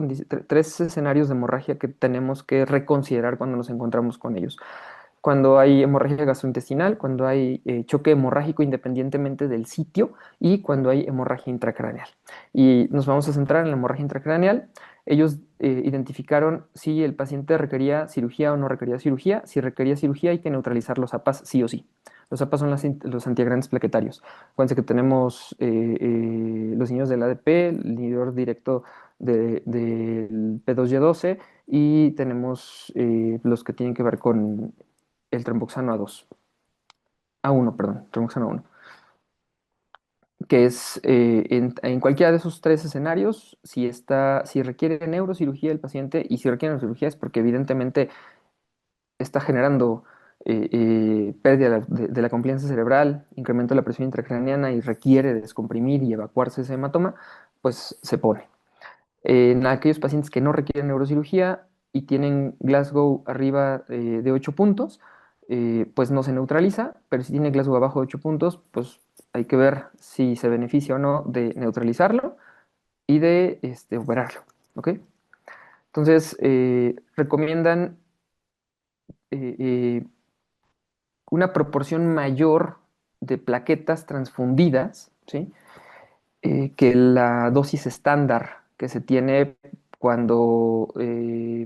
escenarios de hemorragia que tenemos que reconsiderar cuando nos encontramos con ellos. Cuando hay hemorragia gastrointestinal, cuando hay choque hemorrágico independientemente del sitio y cuando hay hemorragia intracraneal. Y nos vamos a centrar en la hemorragia intracraneal. Ellos identificaron si el paciente requería cirugía o no requería cirugía. Si requería cirugía, hay que neutralizar los APAS sí o sí. Los APAS son los antiagregantes plaquetarios. Acuérdense que tenemos los inhibidores del ADP, el inhibidor directo del P2Y12 y tenemos los que tienen que ver con el tromboxano A1, perdón, tromboxano A1, que es en cualquiera de esos tres escenarios, si requiere neurocirugía el paciente, y si requiere neurocirugía es porque evidentemente está generando pérdida de la compliance cerebral, incremento de la presión intracraneana y requiere descomprimir y evacuarse ese hematoma, pues se pone. En aquellos pacientes que no requieren neurocirugía y tienen Glasgow arriba de 8 puntos, pues no se neutraliza, pero si tiene Glasgow abajo de 8 puntos, pues hay que ver si se beneficia o no de neutralizarlo y de operarlo, ¿ok? Entonces, recomiendan eh, una proporción mayor de plaquetas transfundidas, ¿sí? Que la dosis estándar que se tiene cuando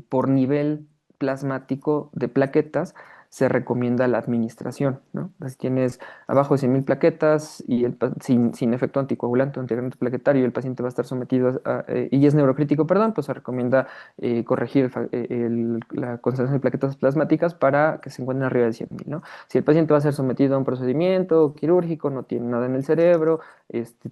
por nivel plasmático de plaquetas se recomienda la administración, ¿no? Si tienes abajo de 100.000 plaquetas y sin efecto anticoagulante o antiagregante plaquetario, el paciente va a estar sometido y es neurocrítico, perdón, pues se recomienda corregir la concentración de plaquetas plasmáticas para que se encuentren arriba de 100.000, ¿no? Si el paciente va a ser sometido a un procedimiento quirúrgico, no tiene nada en el cerebro,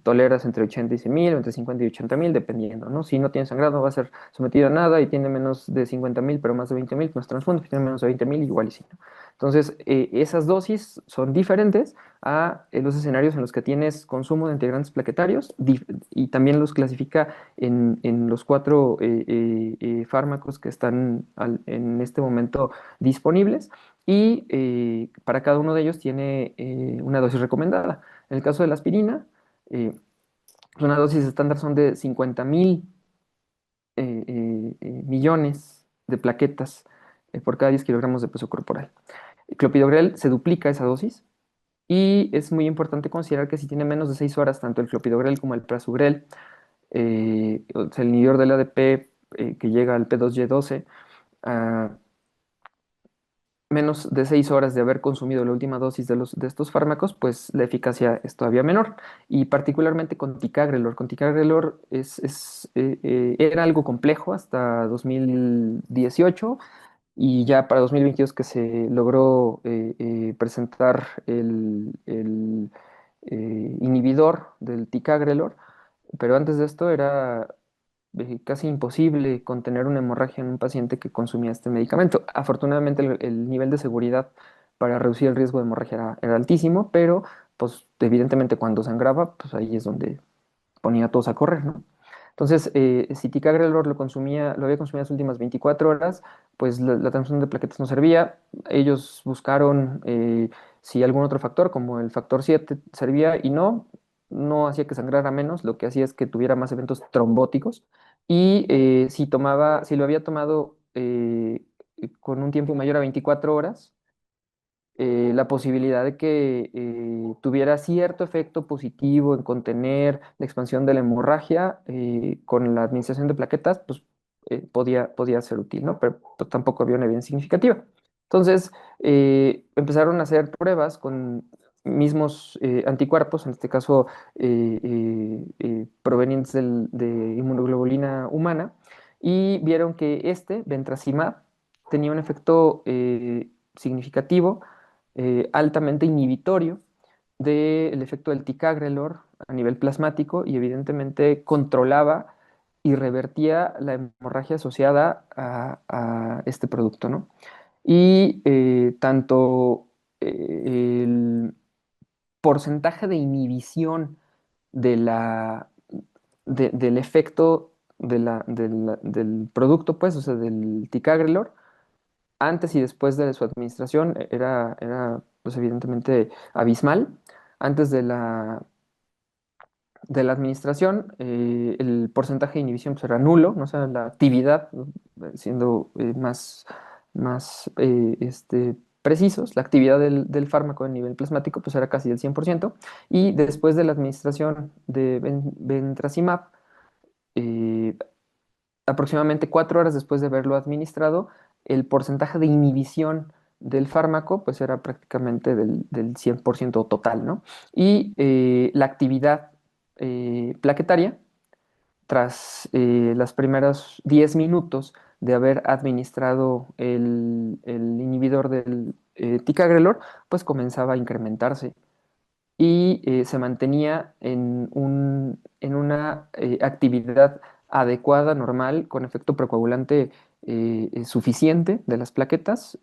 toleras entre 80 y 100.000, o entre 50 y 80.000, dependiendo, ¿no? Si no tiene sangrado, va a ser sometido a nada y tiene menos de 50.000, pero más de 20.000, pues transfunde. Si tiene menos de 20.000, igual y sí, ¿no? Entonces, esas dosis son diferentes a los escenarios en los que tienes consumo de integrantes plaquetarios y también los clasifica en los cuatro fármacos que están en este momento disponibles y para cada uno de ellos tiene una dosis recomendada. En el caso de la aspirina, eh, una dosis estándar son de 50.000 millones de plaquetas por cada 10 kilogramos de peso corporal. El clopidogrel se duplica esa dosis y es muy importante considerar que si tiene menos de 6 horas, tanto el clopidogrel como el prasugrel, o sea, el inhibidor del ADP que llega al P2Y12, a menos de 6 horas de haber consumido la última dosis de estos fármacos, pues la eficacia es todavía menor. Y particularmente con ticagrelor. Con ticagrelor era algo complejo hasta 2018 y ya para 2022 que se logró presentar el inhibidor del ticagrelor, pero antes de esto era casi imposible contener una hemorragia en un paciente que consumía este medicamento. Afortunadamente el nivel de seguridad para reducir el riesgo de hemorragia era altísimo, pero pues evidentemente cuando sangraba, pues ahí es donde ponía a todos a correr, ¿no? Entonces, si ticagrelor lo había consumido las últimas 24 horas, pues la transfusión de plaquetas no servía. Ellos buscaron si algún otro factor, como el factor 7, servía y no hacía que sangrara menos, lo que hacía es que tuviera más eventos trombóticos. Y si lo había tomado con un tiempo mayor a 24 horas, la posibilidad de que tuviera cierto efecto positivo en contener la expansión de la hemorragia con la administración de plaquetas, pues podía ser útil, ¿no? Pero pues, tampoco había una evidencia significativa. Entonces, empezaron a hacer pruebas con mismos anticuerpos, en este caso provenientes de inmunoglobulina humana, y vieron que ventracimab, tenía un efecto significativo altamente inhibitorio del efecto del ticagrelor a nivel plasmático y evidentemente controlaba y revertía la hemorragia asociada a este producto, ¿no? Y tanto el porcentaje de inhibición de del efecto del producto, pues, o sea, del ticagrelor, antes y después de su administración era pues evidentemente abismal. Antes de la administración, el porcentaje de inhibición pues, era nulo, ¿no? O sea, la actividad, ¿no? Siendo más precisos, la actividad del fármaco a nivel plasmático pues era casi del 100%, y después de la administración de ventracimab, eh, aproximadamente 4 horas después de haberlo administrado, el porcentaje de inhibición del fármaco pues era prácticamente del 100% total, ¿no? Y la actividad plaquetaria, tras los primeros 10 minutos de haber administrado el inhibidor del ticagrelor, pues comenzaba a incrementarse y se mantenía en una actividad adecuada, normal, con efecto precoagulante suficiente de las plaquetas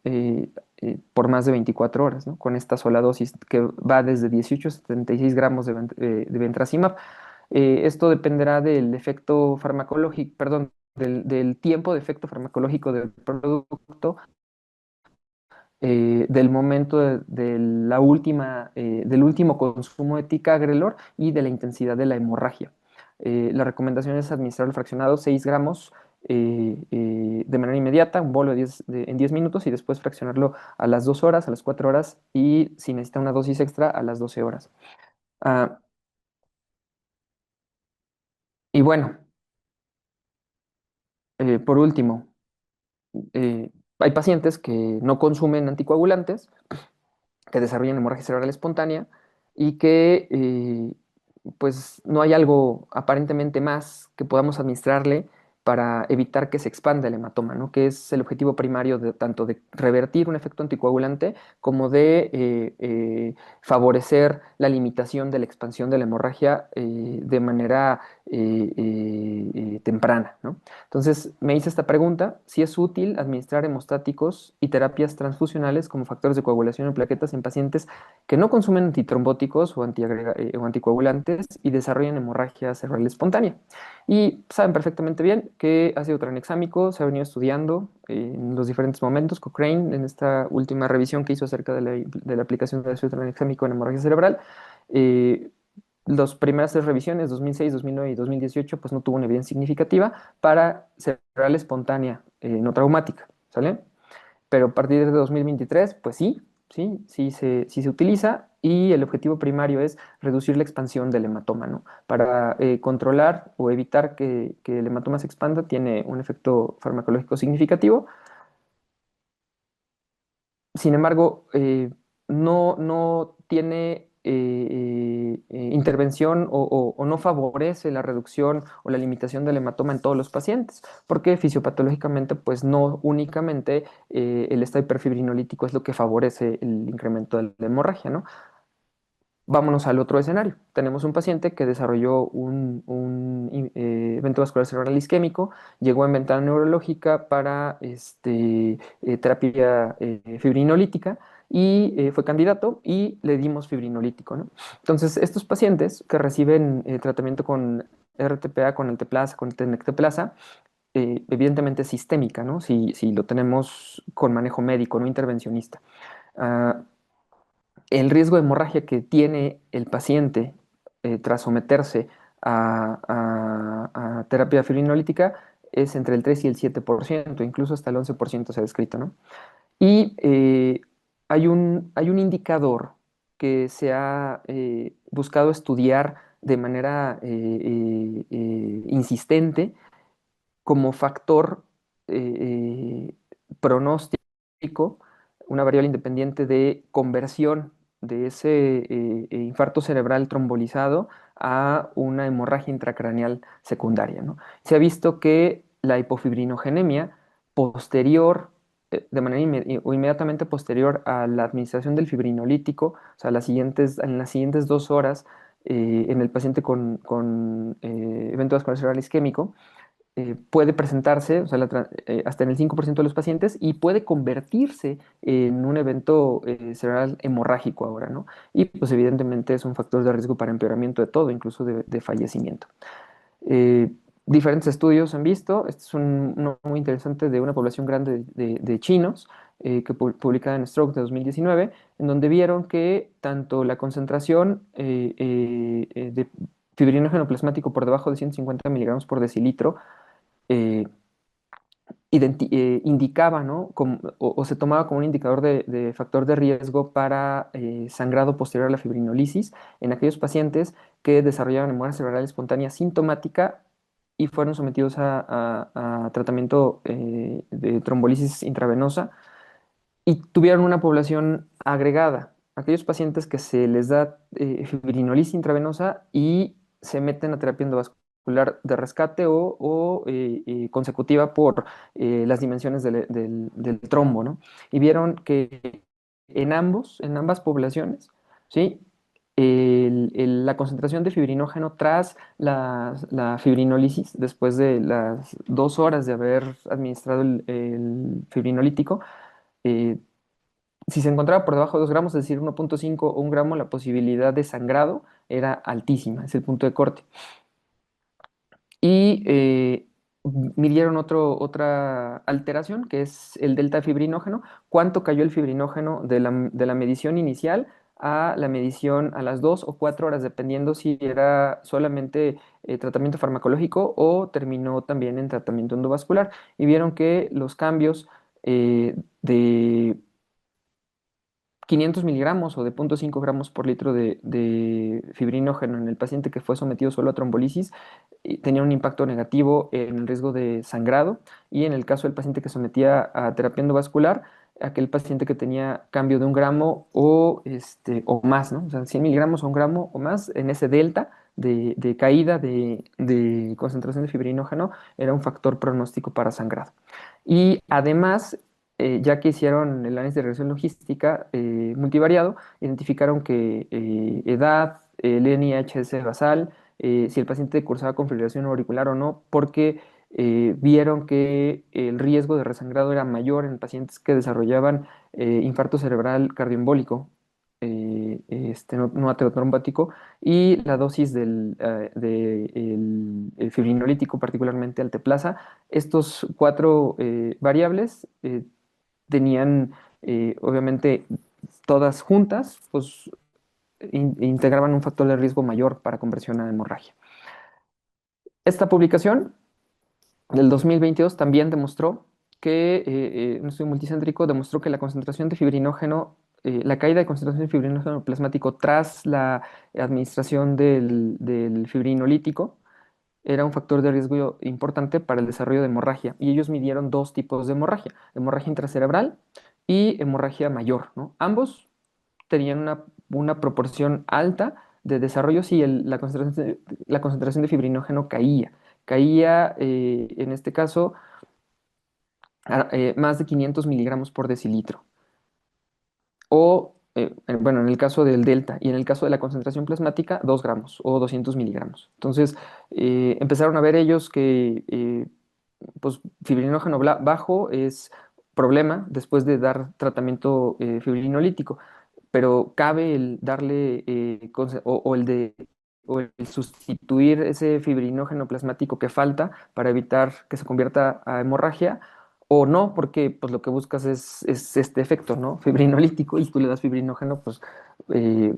por más de 24 horas, ¿no? Con esta sola dosis que va desde 18 a 76 gramos de ventracimab. Esto dependerá del efecto farmacológico, perdón, del tiempo de efecto farmacológico del producto, del momento del último consumo de ticagrelor y de la intensidad de la hemorragia. La recomendación es administrar el fraccionado 6 gramos de manera inmediata, un bolo en 10 minutos, y después fraccionarlo a las 2 horas, a las 4 horas y si necesita una dosis extra a las 12 horas. Ah, y bueno, por último, hay pacientes que no consumen anticoagulantes, que desarrollan hemorragia cerebral espontánea y que pues no hay algo aparentemente más que podamos administrarle para evitar que se expanda el hematoma, ¿no? Que es el objetivo primario de tanto de revertir un efecto anticoagulante como de favorecer la limitación de la expansión de la hemorragia de manera temprana, ¿no? Entonces me hice esta pregunta, si es útil administrar hemostáticos y terapias transfusionales como factores de coagulación en plaquetas en pacientes que no consumen antitrombóticos o anticoagulantes y desarrollan hemorragia cerebral espontánea. Y saben perfectamente bien que ácido tranexámico se ha venido estudiando en los diferentes momentos. Cochrane, en esta última revisión que hizo acerca de la aplicación de ácido tranexámico en hemorragia cerebral, eh, las primeras tres revisiones, 2006, 2009 y 2018, pues no tuvo una evidencia significativa para cerebral espontánea no traumática, ¿sale? Pero a partir de 2023, pues sí se utiliza y el objetivo primario es reducir la expansión del hematoma, ¿no? Para controlar o evitar que el hematoma se expanda, tiene un efecto farmacológico significativo. Sin embargo, no tiene intervención o no favorece la reducción o la limitación del hematoma en todos los pacientes, porque fisiopatológicamente, pues no únicamente el estado hiperfibrinolítico es lo que favorece el incremento de la hemorragia, ¿no? Vámonos al otro escenario. Tenemos un paciente que desarrolló un evento vascular cerebral isquémico, llegó en ventana neurológica para terapia fibrinolítica y fue candidato y le dimos fibrinolítico, ¿no? Entonces, estos pacientes que reciben tratamiento con RTPA, con alteplasa, con tenecteplasa, evidentemente es sistémica, ¿no? Si lo tenemos con manejo médico, no intervencionista. Ah, el riesgo de hemorragia que tiene el paciente tras someterse a terapia fibrinolítica es entre el 3 y el 7%, incluso hasta el 11% se ha descrito, ¿no? Y hay un indicador que se ha buscado estudiar de manera insistente como factor pronóstico, una variable independiente de conversión de ese infarto cerebral trombolizado a una hemorragia intracraneal secundaria, ¿no? Se ha visto que la hipofibrinogenemia posterior, de manera o inmediatamente posterior a la administración del fibrinolítico, o sea, en las siguientes 2 horas, en el paciente con evento vascular cerebral isquémico, puede presentarse, o sea, hasta en el 5% de los pacientes y puede convertirse en un evento cerebral hemorrágico ahora, ¿no? Y pues evidentemente es un factor de riesgo para empeoramiento de todo, incluso de fallecimiento. Eh, Diferentes estudios han visto, este es uno muy interesante de una población grande de chinos, que publicada en Stroke de 2019, en donde vieron que tanto la concentración de fibrinógeno plasmático por debajo de 150 miligramos por decilitro eh, indicaba, ¿no? O se tomaba como un indicador de factor de riesgo para sangrado posterior a la fibrinolisis en aquellos pacientes que desarrollaban hemorragia cerebral espontánea sintomática y fueron sometidos a tratamiento de trombolisis intravenosa y tuvieron una población agregada. Aquellos pacientes que se les da fibrinolisis intravenosa y se meten a terapia endovascular de rescate o consecutiva por las dimensiones del trombo, ¿no? Y vieron que en ambas poblaciones, ¿sí? La concentración de fibrinógeno tras la fibrinolisis, después de las 2 horas de haber administrado el fibrinolítico, eh, si se encontraba por debajo de 2 gramos, es decir, 1,5 o 1 gramo, la posibilidad de sangrado era altísima, es el punto de corte. Y midieron otra alteración, que es el delta fibrinógeno, cuánto cayó el fibrinógeno de la medición inicial a la medición a las 2 o 4 horas, dependiendo si era solamente tratamiento farmacológico o terminó también en tratamiento endovascular. Y vieron que los cambios de 500 miligramos o de 0,5 gramos por litro de fibrinógeno en el paciente que fue sometido solo a trombolisis tenía un impacto negativo en el riesgo de sangrado, y en el caso del paciente que sometía a terapia endovascular, aquel paciente que tenía cambio de 1 gramo o más, ¿no? O sea, 100 miligramos o 1 gramo o más en ese delta de caída de concentración de fibrinógeno era un factor pronóstico para sangrado. Y además, ya que hicieron el análisis de regresión logística multivariado, identificaron que edad, el NIHS basal, si el paciente cursaba con fibrilación auricular o no, porque vieron que el riesgo de resangrado era mayor en pacientes que desarrollaban infarto cerebral cardioembólico, no aterotrombótico, y la dosis el fibrinolítico, particularmente alteplasa. Estos cuatro variables tenían, obviamente, todas juntas, pues integraban un factor de riesgo mayor para conversión a hemorragia. Esta publicación del 2022 también demostró que, un estudio multicéntrico demostró que la concentración de fibrinógeno, la caída de concentración de fibrinógeno plasmático tras la administración del fibrinolítico era un factor de riesgo importante para el desarrollo de hemorragia. Y ellos midieron dos tipos de hemorragia intracerebral y hemorragia mayor, ¿no? Ambos tenían una proporción alta de desarrollo si la concentración de fibrinógeno caía. Caía, en este caso, más de 500 miligramos por decilitro. O, bueno, en el caso del delta y en el caso de la concentración plasmática, 2 gramos o 200 miligramos. Entonces, empezaron a ver ellos que pues, fibrinógeno bajo es problema después de dar tratamiento fibrinolítico, pero cabe el darle o el sustituir ese fibrinógeno plasmático que falta para evitar que se convierta a hemorragia o no, porque pues lo que buscas es este efecto, ¿no? Fibrinolítico, y tú le das fibrinógeno, pues eh,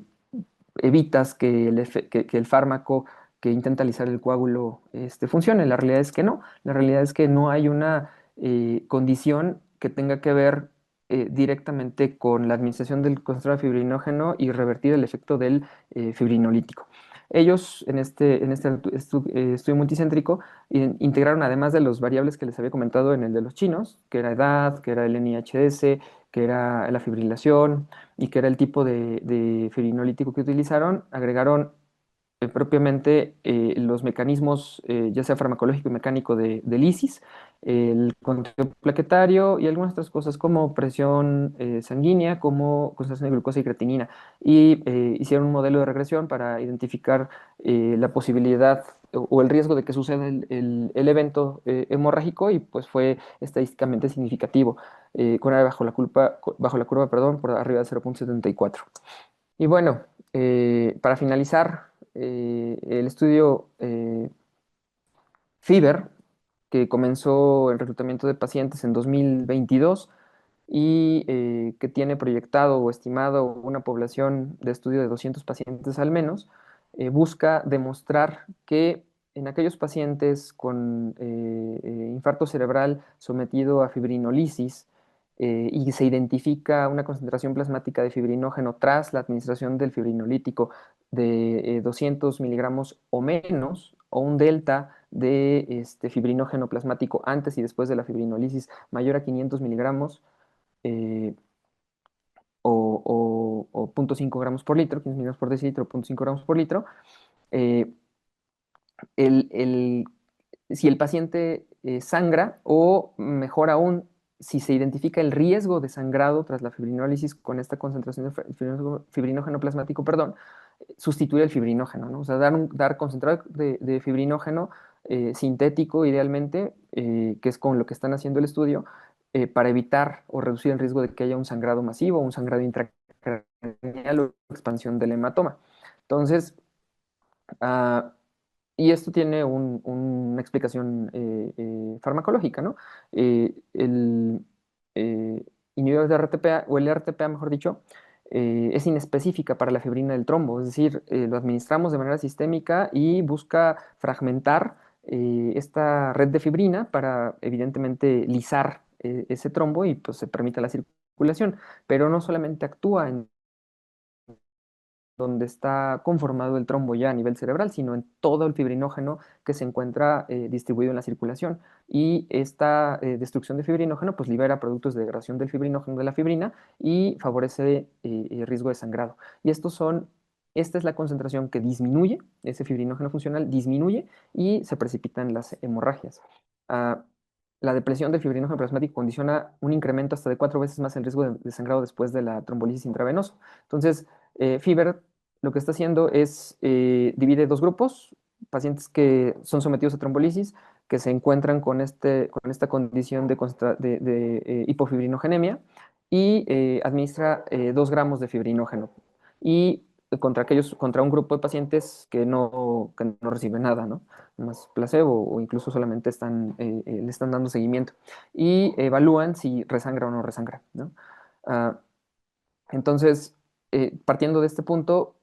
evitas que el fármaco que intenta alisar el coágulo funcione. La realidad es que no. La realidad es que no hay una condición que tenga que ver directamente con la administración del concentrado de fibrinógeno y revertir el efecto del fibrinolítico. Ellos, estudio multicéntrico, integraron, además de las variables que les había comentado en el de los chinos, que era edad, que era el NIHS, que era la fibrilación y que era el tipo de fibrinolítico que utilizaron, agregaron propiamente los mecanismos, ya sea farmacológico y mecánico del ISIS, el conteo plaquetario y algunas otras cosas como presión sanguínea, como concentración de glucosa y creatinina. Y hicieron un modelo de regresión para identificar la posibilidad o el riesgo de que suceda el evento hemorrágico, y pues fue estadísticamente significativo, con área bajo la curva, perdón, por arriba de 0,74. Y bueno, para finalizar, el estudio FIBER, que comenzó el reclutamiento de pacientes en 2022 y que tiene proyectado o estimado una población de estudio de 200 pacientes al menos, busca demostrar que en aquellos pacientes con infarto cerebral sometido a fibrinolisis, y se identifica una concentración plasmática de fibrinógeno tras la administración del fibrinolítico de 200 miligramos o menos, o un delta de fibrinógeno plasmático antes y después de la fibrinolisis mayor a 500 miligramos, eh, o 0,5 gramos por litro, 15 miligramos por decilitro, 0,5 gramos por litro, eh, el, el, si el paciente sangra, o mejor aún, si se identifica el riesgo de sangrado tras la fibrinólisis con esta concentración de fibrinógeno plasmático, perdón, sustituir el fibrinógeno, ¿no? O sea, dar concentrado de fibrinógeno sintético, idealmente, que es con lo que están haciendo el estudio, para evitar o reducir el riesgo de que haya un sangrado masivo, un sangrado intracraneal o expansión del hematoma. Entonces, uh, y esto tiene una explicación farmacológica, ¿no? El inhibidor de RTPA, o el RTPA, mejor dicho, es inespecífica para la fibrina del trombo, es decir, lo administramos de manera sistémica y busca fragmentar esta red de fibrina para, evidentemente, lisar ese trombo y pues se permite la circulación, pero no solamente actúa en donde está conformado el trombo ya a nivel cerebral, sino en todo el fibrinógeno que se encuentra distribuido en la circulación. Y esta destrucción de fibrinógeno pues libera productos de degradación del fibrinógeno de la fibrina y favorece el riesgo de sangrado. Y esta es la concentración que disminuye, ese fibrinógeno funcional disminuye y se precipitan las hemorragias. La depresión del fibrinógeno plasmático condiciona un incremento hasta de 4 veces más el riesgo de sangrado después de la trombolisis intravenosa. Entonces, FIBER lo que está haciendo es divide dos grupos, pacientes que son sometidos a trombolisis, que se encuentran con esta condición de hipofibrinogenemia y administra 2 gramos de fibrinógeno. Y contra un grupo de pacientes que no reciben nada, ¿no? Más placebo o incluso solamente le están dando seguimiento. Y evalúan si resangra o no resangra, ¿no? Ah, entonces, partiendo de este punto,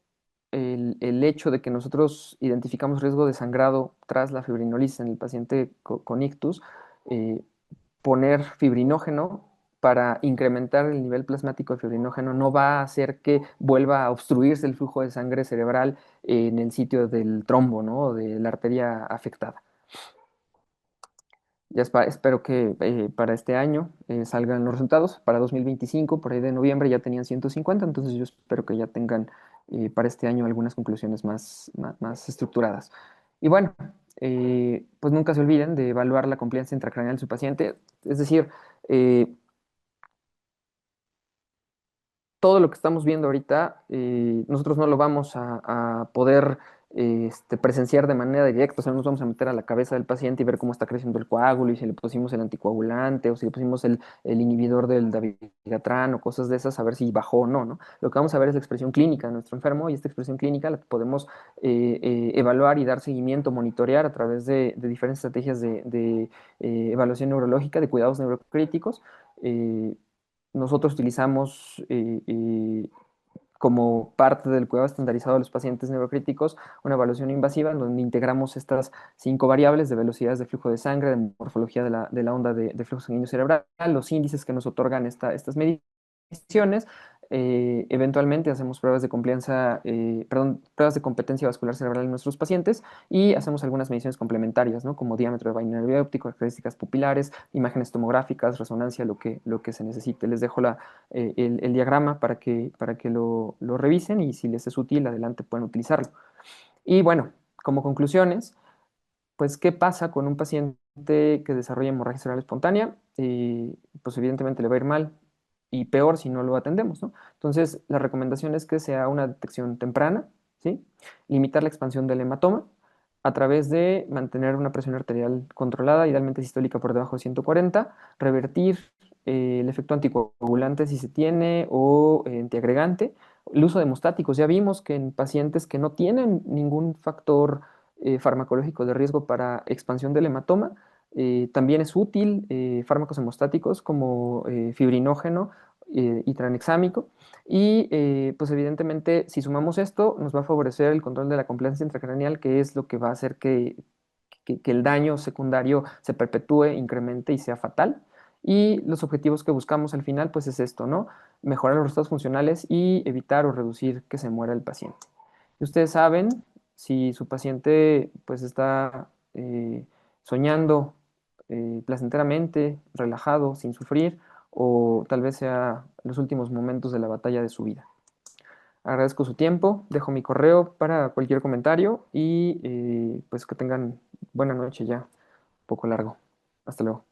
el hecho de que nosotros identificamos riesgo de sangrado tras la fibrinolisis en el paciente con ictus, eh, poner fibrinógeno para incrementar el nivel plasmático de fibrinógeno no va a hacer que vuelva a obstruirse el flujo de sangre cerebral en el sitio del trombo, ¿no? O de la arteria afectada. Ya espero que para este año salgan los resultados. Para 2025, por ahí de noviembre, ya tenían 150, entonces yo espero que ya tengan para este año algunas conclusiones más estructuradas. Y bueno, pues nunca se olviden de evaluar la compliance intracraneal de su paciente. Es decir, eh, todo lo que estamos viendo ahorita, nosotros no lo vamos a poder presenciar de manera directa, o sea, no nos vamos a meter a la cabeza del paciente y ver cómo está creciendo el coágulo y si le pusimos el anticoagulante o si le pusimos el inhibidor del dabigatran o cosas de esas, a ver si bajó o no, ¿no? Lo que vamos a ver es la expresión clínica de nuestro enfermo y esta expresión clínica la podemos evaluar y dar seguimiento, monitorear a través de diferentes estrategias de evaluación neurológica, de cuidados neurocríticos. Nosotros utilizamos como parte del cuidado estandarizado de los pacientes neurocríticos una evaluación invasiva en donde integramos estas 5 variables de velocidades de flujo de sangre, de morfología de la onda de flujo sanguíneo cerebral, los índices que nos otorgan estas mediciones. Eventualmente hacemos pruebas de pruebas de competencia vascular cerebral en nuestros pacientes y hacemos algunas mediciones complementarias, ¿no? Como diámetro de vaina del nervio óptico, características pupilares, imágenes tomográficas, resonancia, lo que se necesite. Les dejo el diagrama para que lo revisen y si les es útil, adelante pueden utilizarlo. Y bueno, como conclusiones, pues, ¿qué pasa con un paciente que desarrolla hemorragia cerebral espontánea? Pues evidentemente le va a ir mal y peor si no lo atendemos, ¿no? Entonces, la recomendación es que sea una detección temprana, ¿sí? Limitar la expansión del hematoma a través de mantener una presión arterial controlada, idealmente sistólica por debajo de 140, revertir el efecto anticoagulante si se tiene o antiagregante, el uso de hemostáticos. Ya vimos que en pacientes que no tienen ningún factor farmacológico de riesgo para expansión del hematoma, también es útil fármacos hemostáticos como fibrinógeno y tranexámico. Y pues evidentemente si sumamos esto nos va a favorecer el control de la complacencia intracraneal, que es lo que va a hacer que el daño secundario se perpetúe, incremente y sea fatal. Y los objetivos que buscamos al final pues es esto, ¿no? Mejorar los resultados funcionales y evitar o reducir que se muera el paciente. Y ustedes saben si su paciente pues está soñando placenteramente, relajado, sin sufrir, o tal vez sea los últimos momentos de la batalla de su vida. Agradezco su tiempo, dejo mi correo para cualquier comentario y pues que tengan buena noche ya, un poco largo. Hasta luego.